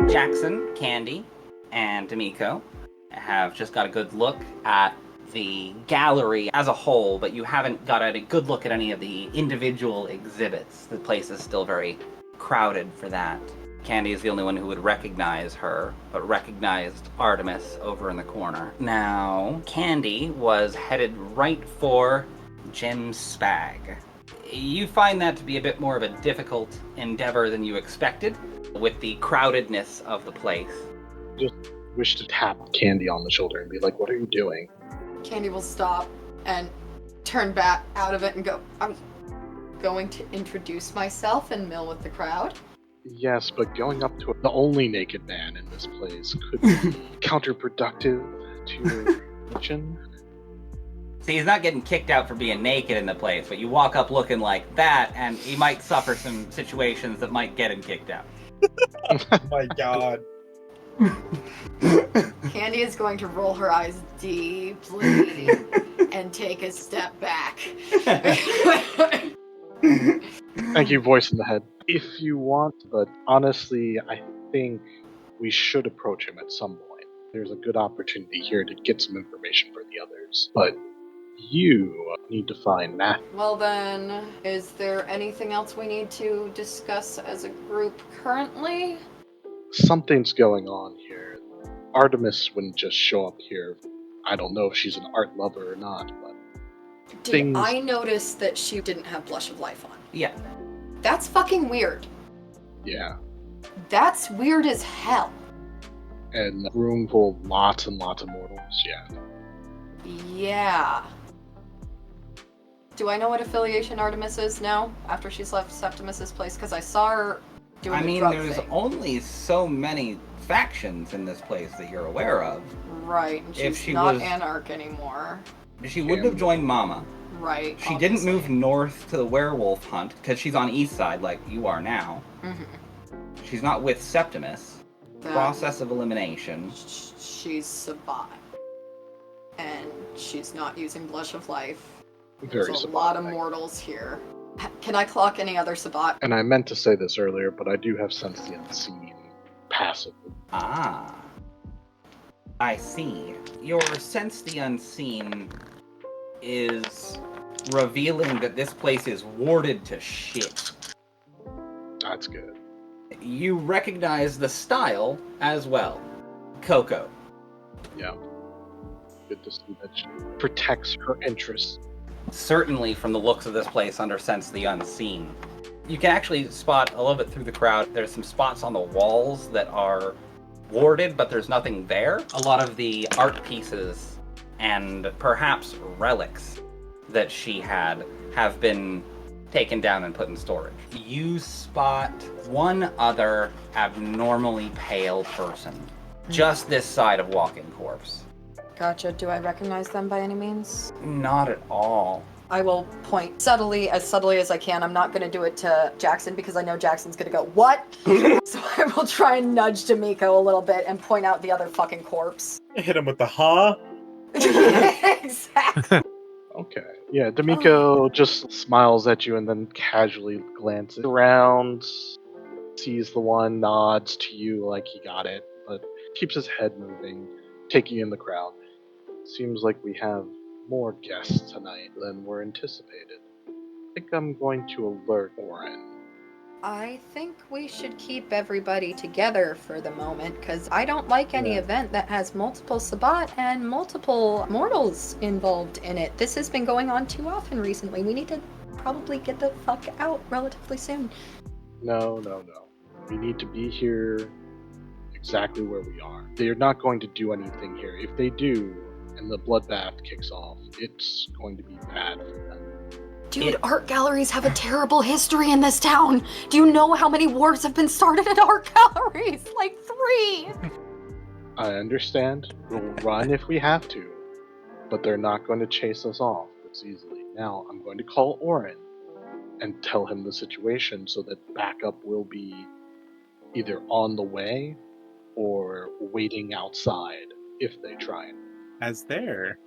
Jackson, Candi, and Dimico have just got a good look at the gallery as a whole, but you haven't got a good look at any of the individual exhibits. The place is still very crowded for that. Candi is the only one who would recognize her, but recognized Artemis over in the corner. Now, Candi was headed right for Jim's Spag. You find that to be a bit more of a difficult endeavor than you expected, with the crowdedness of the place. Just wish to tap Candi on the shoulder and be like, what are you doing? Candi will stop and turn back out of it and go, I'm going to introduce myself and mill with the crowd. Yes, but going up to the only naked man in this place could be counterproductive to your mission. See, he's not getting kicked out for being naked in the place, but you walk up looking like that, and he might suffer some situations that might get him kicked out. Oh my god. Candi is going to roll her eyes deeply and take a step back. Thank you, voice in the head. If you want, but honestly, I think we should approach him at some point. There's a good opportunity here to get some information for the others, but you need to find Matthew. Well then, is there anything else we need to discuss as a group currently? Something's going on here. Artemis wouldn't just show up here. I don't know if she's an art lover or not, but Did I notice that she didn't have Blush of Life on? Yeah. That's fucking weird. yeah. That's weird as hell. And a room full of lots and lots of mortals, yeah. Yeah. Do I know what affiliation Artemis is now, after she's left Septimus's place? Because I saw her doing the drug there's thing. only so many factions in this place that you're aware of. Right, and If she's she not was- Anarch anymore. She wouldn't have joined Mama. Right. She didn't obviously. move north to the werewolf hunt, because she's on east side like you are now. Mhm. She's not with Septimus. That- Process of elimination. She's Sabbat. And she's not using Blush of Life. Very There's a Sabbat lot of thing. mortals here. Can I clock any other Sabbat? And I meant to say this earlier, but I do have Sense the Unseen passive. Ah. I see. Your sense the unseen is revealing that this place is warded to shit. That's good. You recognize the style as well. Coco. Yeah. Good to see that she protects her interests. Certainly from the looks of this place under Sense the Unseen. You can actually spot a little bit through the crowd. There's some spots on the walls that are warded, but there's nothing there. A lot of the art pieces and perhaps relics that she had have been taken down and put in storage. You spot one other abnormally pale person, just this side of Walking Corpse. Gotcha. Do I recognize them by any means? Not at all. I will point subtly as I can. I'm not going to do it to Jackson because I know Jackson's going to go, what? So I will try and nudge Dimico a little bit and point out the other fucking corpse. Hit him with the huh? Exactly. Okay. Yeah, Dimico just smiles at you and then casually glances around, sees the one, nods to you like he got it, but keeps his head moving, taking in the crowd. Seems like we have more guests tonight than were anticipated. I think I'm going to alert Oren. I think we should keep everybody together for the moment, because I don't like any event that has multiple Sabbat and multiple mortals involved in it. This has been going on too often recently. We need to probably get the fuck out relatively soon. No. We need to be here exactly where we are. They're not going to do anything here. If they do, and the bloodbath kicks off, it's going to be bad for them. Dude, art galleries have a terrible history in this town. Do you know how many wars have been started at art galleries? Like 3. I understand. We'll run if we have to, but they're not going to chase us off this easily. Now, I'm going to call Oren and tell him the situation so that backup will be either on the way or waiting outside if they try it. As they're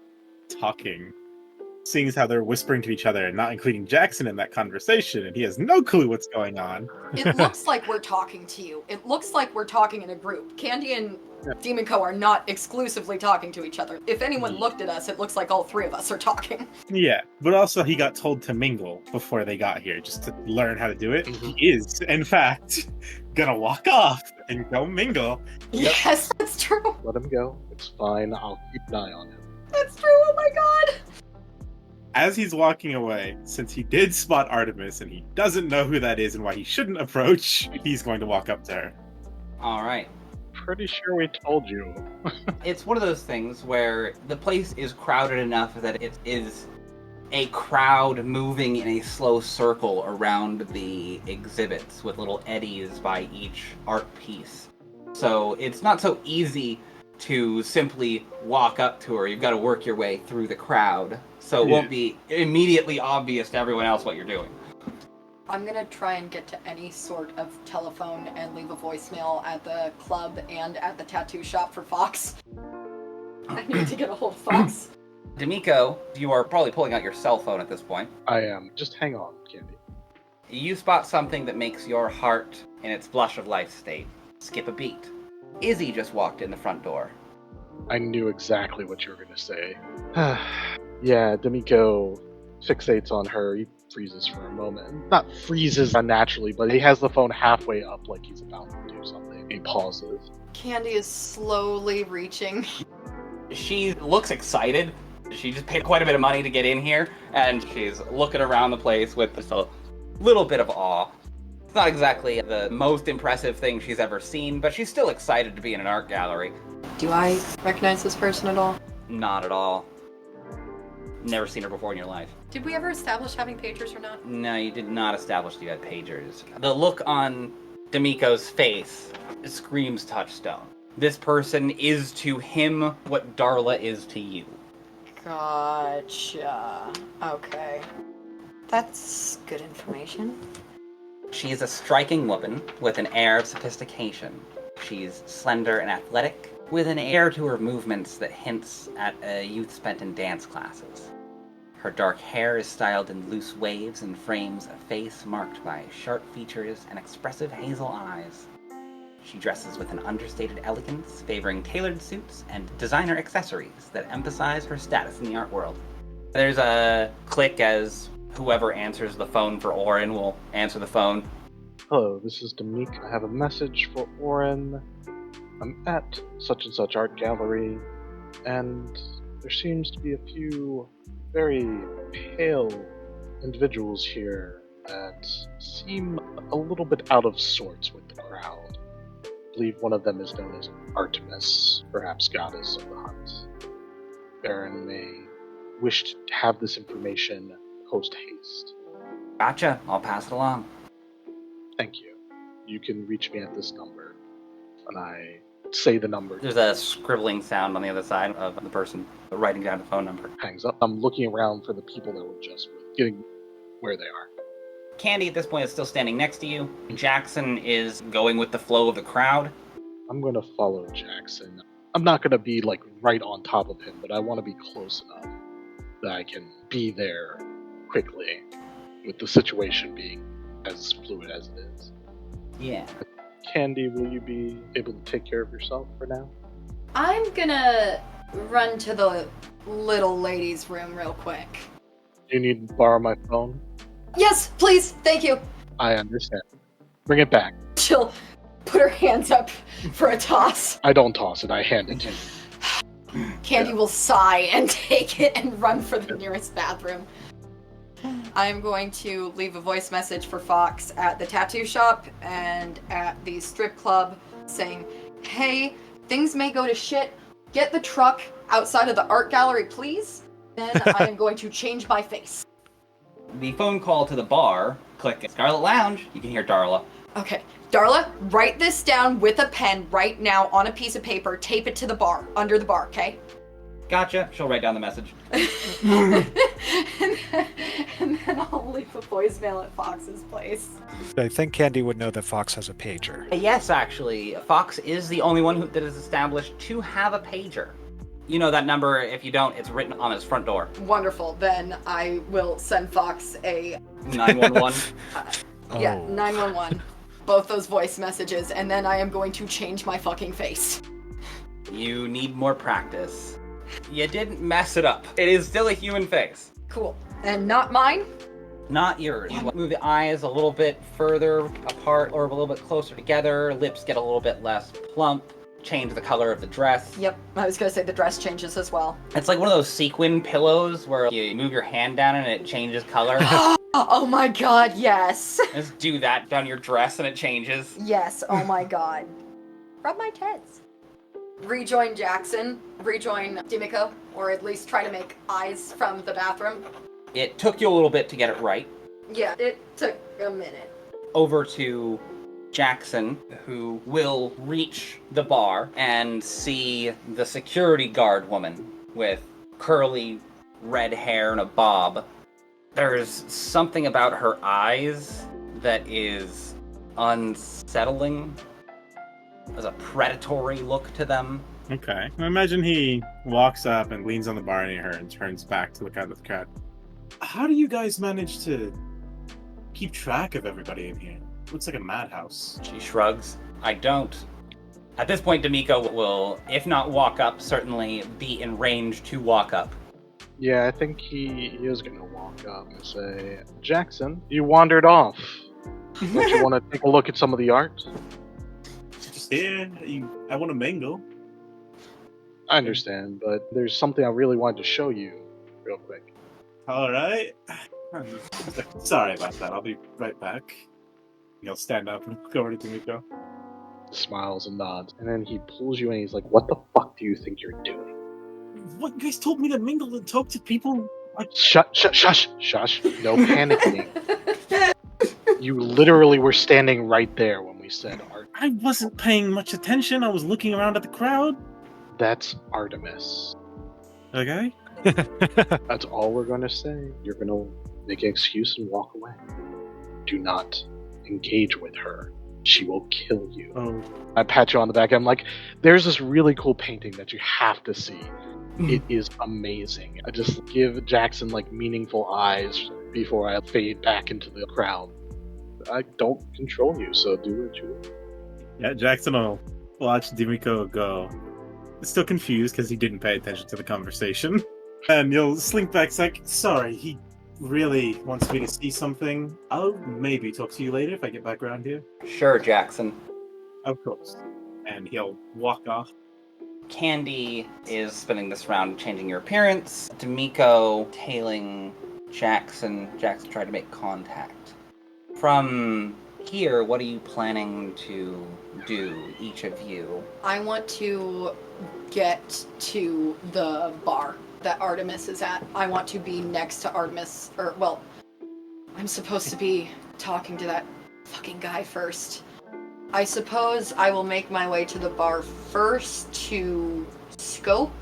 talking seeing as how they're whispering to each other and not including Jackson in that conversation, and he has no clue what's going on. It looks like we're talking to you. It looks like we're talking in a group. Candi and Dimico are not exclusively talking to each other. If anyone looked at us, it looks like all three of us are talking. Yeah, but also he got told to mingle before they got here, just to learn how to do it. Mhm. He is, in fact, gonna walk off and go mingle. Yes, that's true. Let him go. It's fine. I'll keep an eye on him. That's true. Oh my god. As he's walking away, since he did spot Artemis and he doesn't know who that is and why he shouldn't approach, he's going to walk up to her. All right. Pretty sure we told you. It's one of those things where the place is crowded enough that it is a crowd moving in a slow circle around the exhibits with little eddies by each art piece. So it's not so easy to simply walk up to her. You've got to work your way through the crowd. So it won't be immediately obvious to everyone else what you're doing. I'm gonna try and get to any sort of telephone and leave a voicemail at the club and at the tattoo shop for Fox. I need to get a hold of Fox. Dimico, you are probably pulling out your cell phone at this point. I am. Just hang on, Candi. You spot something that makes your heart in its blush of life state skip a beat. Izzy just walked in the front door. I knew exactly what you were going to say. Yeah, Dimico fixates on her. He freezes for a moment. Not freezes unnaturally, but he has the phone halfway up like he's about to do something. He pauses. Candi is slowly reaching. She looks excited. She just paid quite a bit of money to get in here, and she's looking around the place with just a little bit of awe. It's not exactly the most impressive thing she's ever seen, but she's still excited to be in an art gallery. Do I recognize this person at all? Not at all. Never seen her before in your life. Did we ever establish having pagers or not? No, you did not establish you had pagers. The look on Dimico's face screams touchstone. This person is to him what Darla is to you. Gotcha. Okay. That's good information. She is a striking woman with an air of sophistication. She's slender and athletic, with an air to her movements that hints at a youth spent in dance classes. Her dark hair is styled in loose waves and frames a face marked by sharp features and expressive hazel eyes. She dresses with an understated elegance, favoring tailored suits and designer accessories that emphasize her status in the art world. There's a click as whoever answers the phone for Oren will answer the phone. Hello, this is Dimico. I have a message for Oren. I'm at such and such art gallery, and there seems to be a few very pale individuals here that seem a little bit out of sorts with the crowd. I believe one of them is known as Artemis, perhaps goddess of the hunt. Baron may wish to have this information post-haste. Gotcha, I'll pass it along. Thank you. You can reach me at this number. And I say the number. There's a scribbling sound on the other side of the person writing down the phone number. Hangs up. I'm looking around for the people that were just with, getting where they are. Candi at this point is still standing next to you. Jackson is going with the flow of the crowd. I'm going to follow Jackson. I'm not going to be like right on top of him, but I want to be close enough that I can be there quickly with the situation being as fluid as it is. Yeah. Candi, will you be able to take care of yourself for now? I'm gonna run to the little lady's room real quick. Do you need to borrow my phone? Yes, please, thank you. I understand. Bring it back. She'll put her hands up for a toss. I don't toss it, I hand it to you. Candi will sigh and take it and run for the nearest bathroom. I'm going to leave a voice message for Fox at the tattoo shop and at the strip club saying, hey, things may go to shit. Get the truck outside of the art gallery, please. Then I am going to change my face. The phone call to the bar, click Scarlet Lounge, you can hear Darla. Okay, Darla, write this down with a pen right now on a piece of paper. Tape it to the bar, under the bar, okay? Gotcha, she'll write down the message. and then I'll leave a voicemail at Fox's place. I think Candi would know that Fox has a pager. Yes, actually, Fox is the only one that is established to have a pager. You know that number. If you don't, it's written on his front door. Wonderful. Then I will send Fox a 911. yeah, Oh. 911. Both those voice messages, and then I am going to change my fucking face. You need more practice. You didn't mess it up. It is still a human face. Cool. And not mine? Not yours. You move the eyes a little bit further apart or a little bit closer together. Lips get a little bit less plump. Change the color of the dress. Yep, I was gonna say the dress changes as well. It's like one of those sequin pillows where you move your hand down and it changes color. Oh my god, yes! Just do that down your dress and it changes. Yes, oh my god. Rub my tits. Rejoin Jackson, rejoin Dimico, or at least try to make eyes from the bathroom. It took you a little bit to get it right. Yeah, it took a minute. Over to Jackson, who will reach the bar and see the security guard woman with curly red hair and a bob. There's something about her eyes that is unsettling. There's a predatory look to them. Okay. I imagine he walks up and leans on the bar near her and turns back to look out at the crowd. How do you guys manage to keep track of everybody in here? Looks like a madhouse. She shrugs. I don't. At this point, Dimico will, if not walk up, certainly be in range to walk up. Yeah, I think he is going to walk up and say, Jackson, you wandered off. Don't you want to take a look at some of the art? Just here. I want to mingle. I understand, but there's something I really wanted to show you real quick. All right. Sorry about that. I'll be right back. He'll stand up and go over to Dimico. Smiles and nods, and then he pulls you in. He's like, "What the fuck do you think you're doing?" What, you guys told me to mingle and talk to people? Shush! No panicking. You literally were standing right there when we said art. I wasn't paying much attention. I was looking around at the crowd. That's Artemis. Okay. That's all we're going to say. You're going to make an excuse and walk away. Do not engage with her. She will kill you. Oh. I pat you on the back. I'm like, there's this really cool painting that you have to see. It is amazing. I just give Jackson like meaningful eyes before I fade back into the crowd. I don't control you, so do what you want. Yeah, Jackson will watch Dimico go. Still confused because he didn't pay attention to the conversation. And you'll slink back. It's like, sorry, he really wants me to see something. I'll maybe talk to you later if I get back around here. Sure, Jackson. Of course. And he'll walk off. Candi is spinning this round, changing your appearance. Dimico tailing Jackson. Jackson tried to make contact. From here, what are you planning to do, each of you? I want to get to the bar that Artemis is at. I want to be next to Artemis, I'm supposed to be talking to that fucking guy first. I suppose I will make my way to the bar first to scope.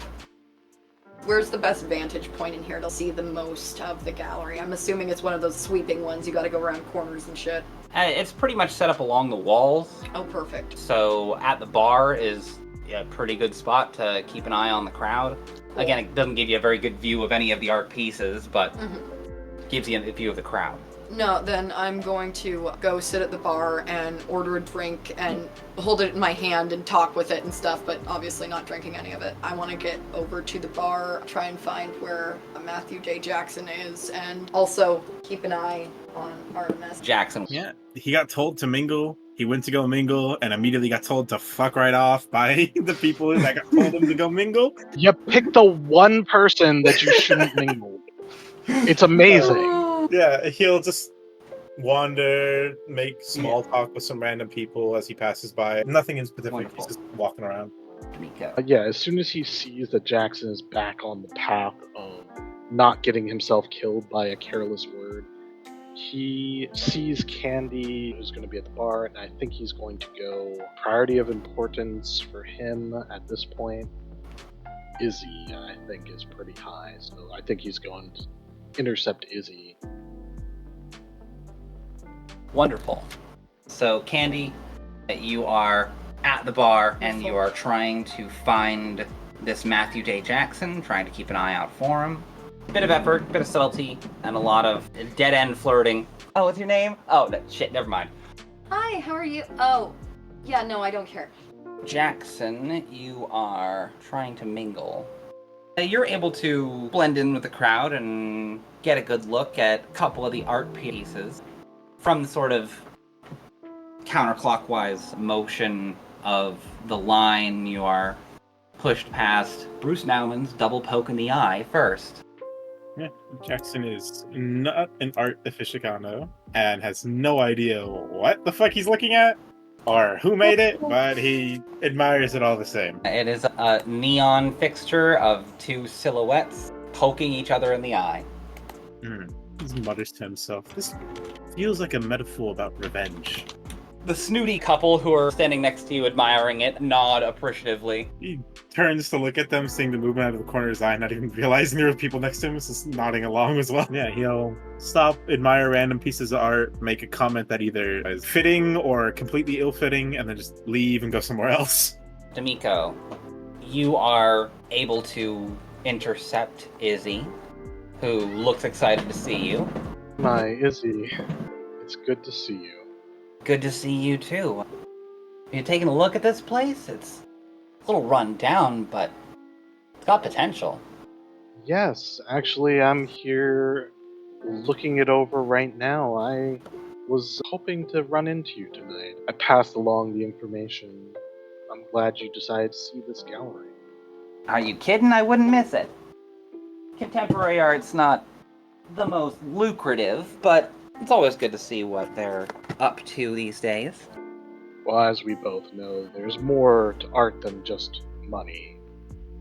Where's the best vantage point in here to see the most of the gallery? I'm assuming it's one of those sweeping ones. You gotta go around corners and shit. It's pretty much set up along the walls. Oh, perfect. So at the bar is a pretty good spot to keep an eye on the crowd. Again, it doesn't give you a very good view of any of the art pieces, but gives you a view of the crowd. No, then I'm going to go sit at the bar and order a drink and hold it in my hand and talk with it and stuff, but obviously not drinking any of it. I want to get over to the bar, try and find where Matthew J. Jackson is, and also keep an eye on Artemis. Jackson. Yeah. He got told to mingle. He went to go mingle and immediately got told to fuck right off by the people that got told him to go mingle. You picked the one person that you shouldn't mingle. It's amazing. Yeah, he'll just wander, make small talk with some random people as he passes by. Nothing in specific. Wonderful. He's just walking around. Dimico. Yeah, as soon as he sees that Jackson is back on the path of not getting himself killed by a careless word, he sees Candi, who's going to be at the bar, and I think he's going to go priority of importance for him at this point. Izzy, I think, is pretty high, so I think he's going to intercept Izzy. Wonderful. So, Candi, you are at the bar and you are trying to find this Matthew J. Jackson, trying to keep an eye out for him. Bit of effort, bit of subtlety, and a lot of dead-end flirting. Oh, what's your name? Oh, shit, never mind. Hi, how are you? Oh, yeah, no, I don't care. Jackson, you are trying to mingle. You're able to blend in with the crowd and get a good look at a couple of the art pieces. From the sort of counterclockwise motion of the line, you are pushed past Bruce Naumann's double poke in the eye first. Yeah, Jackson is not an art aficionado and has no idea what the fuck he's looking at or who made it, but he admires it all the same. It is a neon fixture of two silhouettes poking each other in the eye. He mutters to himself, this feels like a metaphor about revenge. The snooty couple who are standing next to you admiring it nod appreciatively. He turns to look at them, seeing the movement out of the corner of his eye, not even realizing there were people next to him, just nodding along as well. Yeah, he'll stop, admire random pieces of art, make a comment that either is fitting or completely ill-fitting, and then just leave and go somewhere else. Dimico, you are able to intercept Izzy, who looks excited to see you. My Izzy, it's good to see you. Good to see you too. Have you taken a look at this place? It's a little run down, but it's got potential. Yes, actually, I'm here looking it over right now. I was hoping to run into you tonight. I passed along the information. I'm glad you decided to see this gallery. Are you kidding? I wouldn't miss it. Contemporary art's not the most lucrative, but it's always good to see what they're up to these days. Well, as we both know, there's more to art than just money.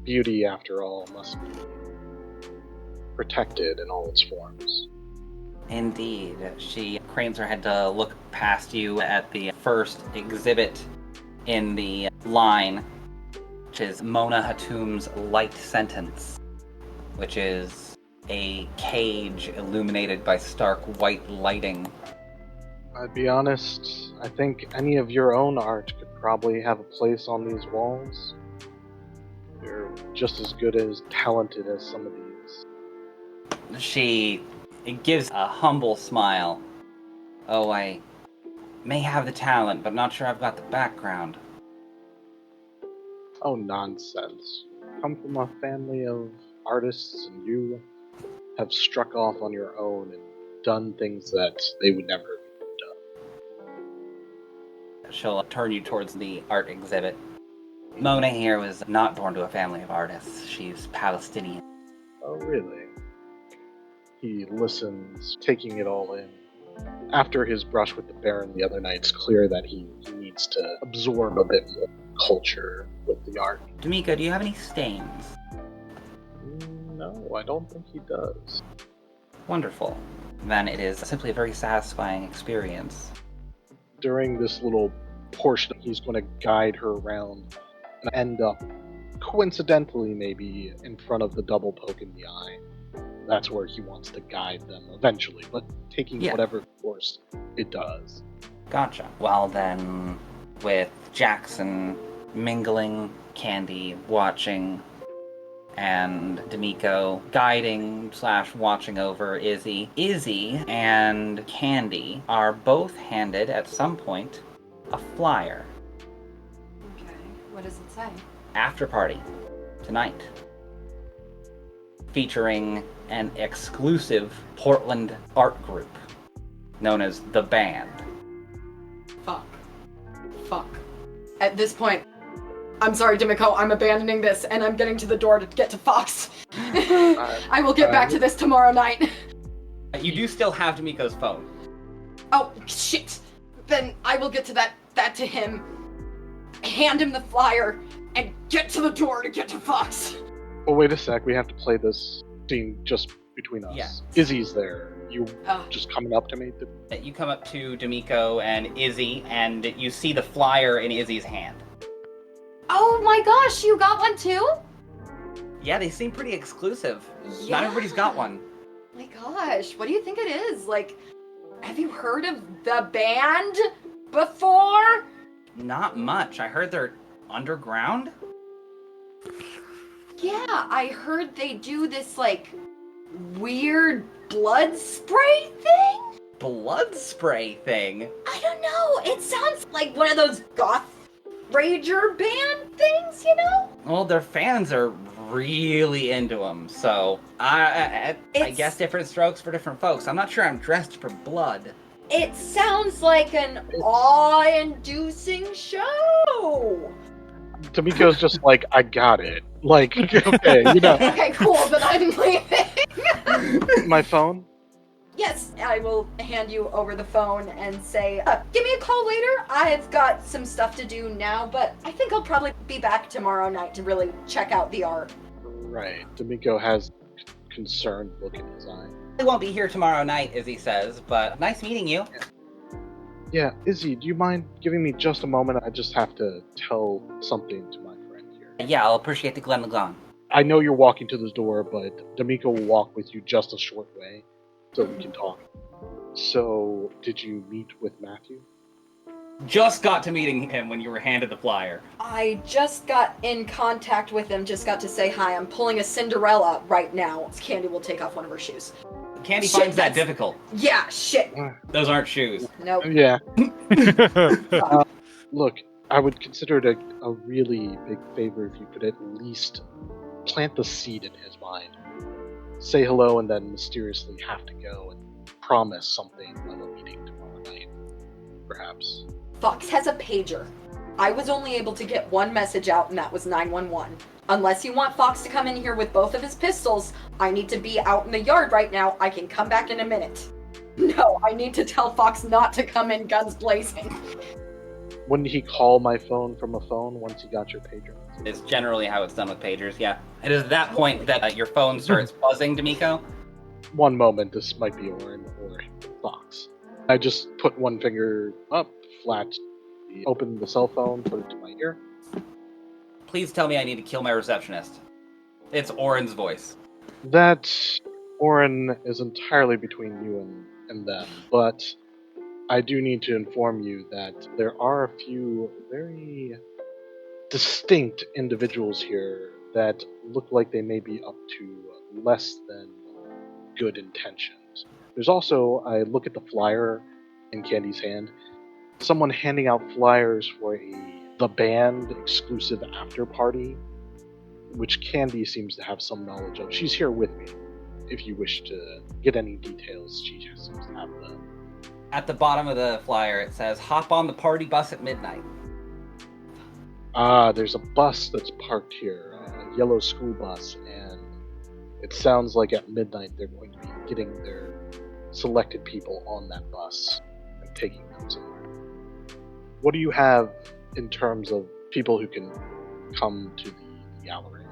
Beauty, after all, must be protected in all its forms. Indeed. She cranes her head to look past you at the first exhibit in the line, which is Mona Hatum's Light Sentence, which is a cage illuminated by stark white lighting. I'd be honest, I think any of your own art could probably have a place on these walls. They're just as good as talented as some of these. She gives a humble smile. Oh, I may have the talent, but not sure I've got the background. Oh, nonsense. Come from a family of artists, and you have struck off on your own and done things that they would never have done. She'll turn you towards the art exhibit. Mona here was not born to a family of artists. She's Palestinian. Oh, really? He listens, taking it all in. After his brush with the Baron the other night, it's clear that he needs to absorb a bit more culture with the art. Dimico, do you have any stains? No, I don't think he does. Wonderful. Then it is simply a very satisfying experience. During this little portion, he's going to guide her around and end up, coincidentally maybe, in front of the double poke in the eye. That's where he wants to guide them eventually, but taking whatever course it does. Gotcha. Well then, with Jackson mingling, Candi watching, and Dimico guiding / watching over Izzy. Izzy and Candi are both handed at some point a flyer. Okay, what does it say? After party tonight, featuring an exclusive Portland art group known as The Band. Fuck. At this point, I'm sorry, Dimico, I'm abandoning this, and I'm getting to the door to get to Fox. I will get back to this tomorrow night. You do still have Dimico's phone. Oh, shit. Then I will get to that to him, hand him the flyer, and get to the door to get to Fox. Oh, wait a sec, we have to play this scene just between us. Yeah. Izzy's there. You just coming up to me? You come up to Dimico and Izzy, and you see the flyer in Izzy's hand. Oh my gosh, you got one too? Yeah, they seem pretty exclusive. Yeah. Not everybody's got one. My gosh, what do you think it is? Like, have you heard of The Band before? Not much. I heard they're underground. Yeah, I heard they do this, like, weird blood spray thing? Blood spray thing? I don't know. It sounds like one of those goth rager band things, you know? Well, their fans are really into them, so I guess different strokes for different folks. I'm not sure I'm dressed for blood. It sounds like an awe-inducing show. Dimico's just like, I got it. Like, okay, Okay, cool, then I'm leaving. my phone? Yes, I will hand you over the phone and say, give me a call later. I've got some stuff to do now, but I think I'll probably be back tomorrow night to really check out the art. Right. Dimico has a concerned look in his eye. I won't be here tomorrow night, Izzy says, but nice meeting you. Yeah, Izzy, do you mind giving me just a moment? I just have to tell something to my friend here. Yeah, I'll appreciate the Glen Lagon. I know you're walking to the door, but Dimico will walk with you just a short way so we can talk. So, did you meet with Matthew? Just got to meeting him when you were handed the flyer. I just got in contact with him, just got to say hi. I'm pulling a Cinderella right now. Candi will take off one of her shoes. Candi Shit, finds that that's- difficult. Yeah, shit. Those aren't shoes. Nope. Yeah. Look, I would consider it a really big favor if you could at least plant the seed in his mind. Say hello and then mysteriously have to go and promise something of a meeting tomorrow night. Perhaps. Fox has a pager. I was only able to get one message out, and that was 911. Unless you want Fox to come in here with both of his pistols, I need to be out in the yard right now. I can come back in a minute. No, I need to tell Fox not to come in guns blazing. Wouldn't he call my phone from a phone once he got your pager? It's generally how it's done with pagers, yeah. It is at that point that your phone starts buzzing, Dimico. One moment, this might be Orin or Fox. I just put one finger up, flat, open the cell phone, put it to my ear. Please tell me I need to kill my receptionist. It's Orin's voice. That, Orin, is entirely between you and them, but I do need to inform you that there are a few very distinct individuals here that look like they may be up to less than good intentions. There's also, I look at the flyer in Candy's hand, someone handing out flyers for the band exclusive after party, which Candi seems to have some knowledge of. She's here with me. If you wish to get any details, she just seems to have them. At the bottom of the flyer, it says, hop on the party bus at midnight. There's a bus that's parked here, a yellow school bus, and it sounds like at midnight they're going to be getting their selected people on that bus and taking them somewhere. What do you have in terms of people who can come to the gallery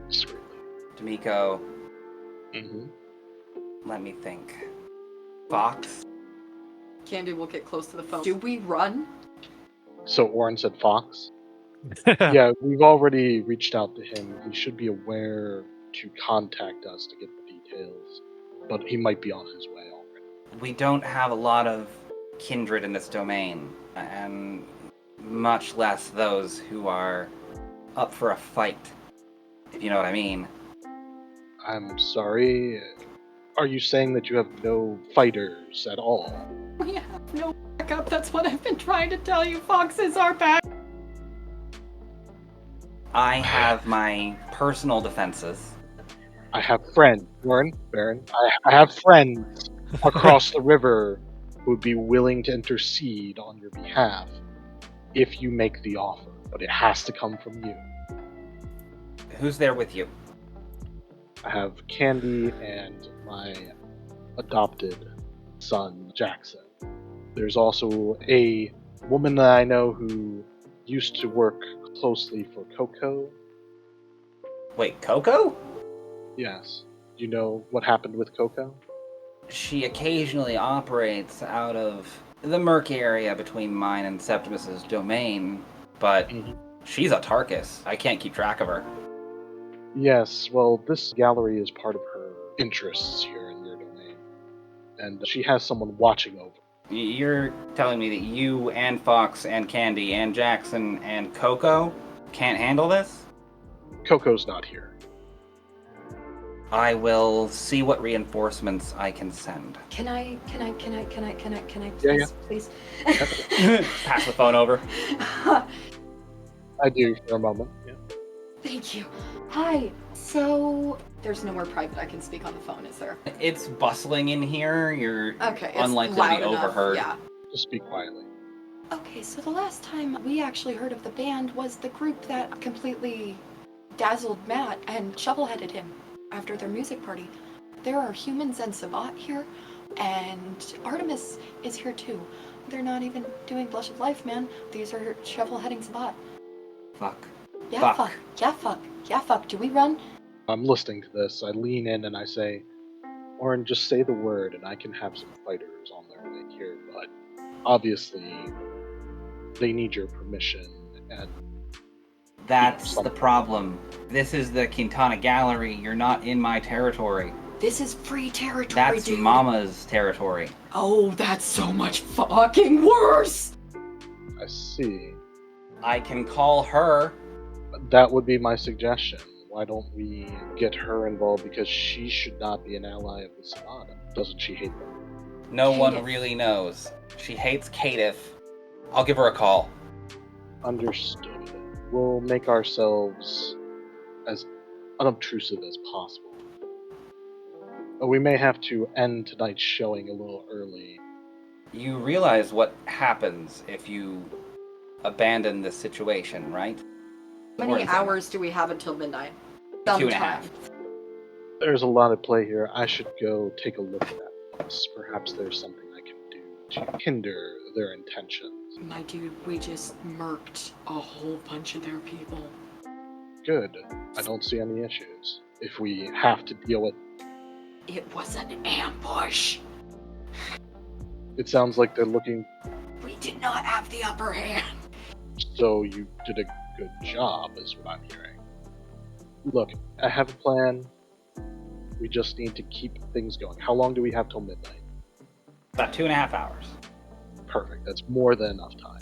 discreetly? Dimico, Mm-hmm. let me think. Fox? Candi will get close to the phone. Do we run? So Orin said Fox? Yeah, we've already reached out to him. He should be aware to contact us to get the details, but he might be on his way already. We don't have a lot of kindred in this domain, and much less those who are up for a fight, if you know what I mean. I'm sorry. Are you saying that you have no fighters at all? We have no backup. That's what I've been trying to tell you. Fox is our back. I have my personal defenses. I have friends, Baron. I have friends across the river who would be willing to intercede on your behalf if you make the offer, but it has to come from you. Who's there with you? I have Candi and my adopted son, Jackson. There's also a woman that I know who used to work closely for Coco. Wait, Coco? Yes. Do you know what happened with Coco? She occasionally operates out of the murky area between mine and Septimus's domain, but she's a Tarkus. I can't keep track of her. Yes, well, this gallery is part of her interests here in your domain, and she has someone watching over. You're telling me that you and Fox and Candi and Jackson and Coco can't handle this? Coco's not here. I will see what reinforcements I can send. Can I, Yeah, please? Pass the phone over. I do for a moment. Yeah. Thank you. Hi. So, there's nowhere private I can speak on the phone, is there? It's bustling in here. You're Okay, it's unlikely loud to be enough, overheard. Yeah. Just speak quietly. Okay, so the last time we actually heard of the band was the group that completely dazzled Matt and shovelheaded him after their music party. There are humans and Sabbat here, and Artemis is here too. They're not even doing Blush of Life, man. These are shovelheading Sabbat. Fuck. Yeah, Fuck. fuck. Yeah, fuck. Yeah, fuck. Do we run? I'm listening to this. I lean in and I say, Oren, just say the word and I can have some fighters on their way here, but obviously they need your permission and That's the problem. This is the Quintana Gallery. You're not in my territory. This is free territory, That's dude. Mama's territory. Oh, that's so much fucking worse! I see. I can call her. That would be my suggestion. Why don't we get her involved because she should not be an ally of the Sabbat. Doesn't she hate them? No one Caitiff. really knows. She hates Caitiff. I'll give her a call. Understood. We'll make ourselves as unobtrusive as possible. But we may have to end tonight's showing a little early. You realize what happens if you abandon this situation, right? How Or many is it hours do we have until midnight? 2.5. There's a lot at play here. I should go take a look at that place. Perhaps there's something I can do to hinder their intentions. My dude, we just murked a whole bunch of their people. Good. I don't see any issues. If we have to deal with... It was an ambush. It sounds like they're looking... We did not have the upper hand. So you did a good job, is what I'm hearing. Look, I have a plan. We just need to keep things going. How long do we have till midnight? About 2.5 hours. Perfect. That's more than enough time.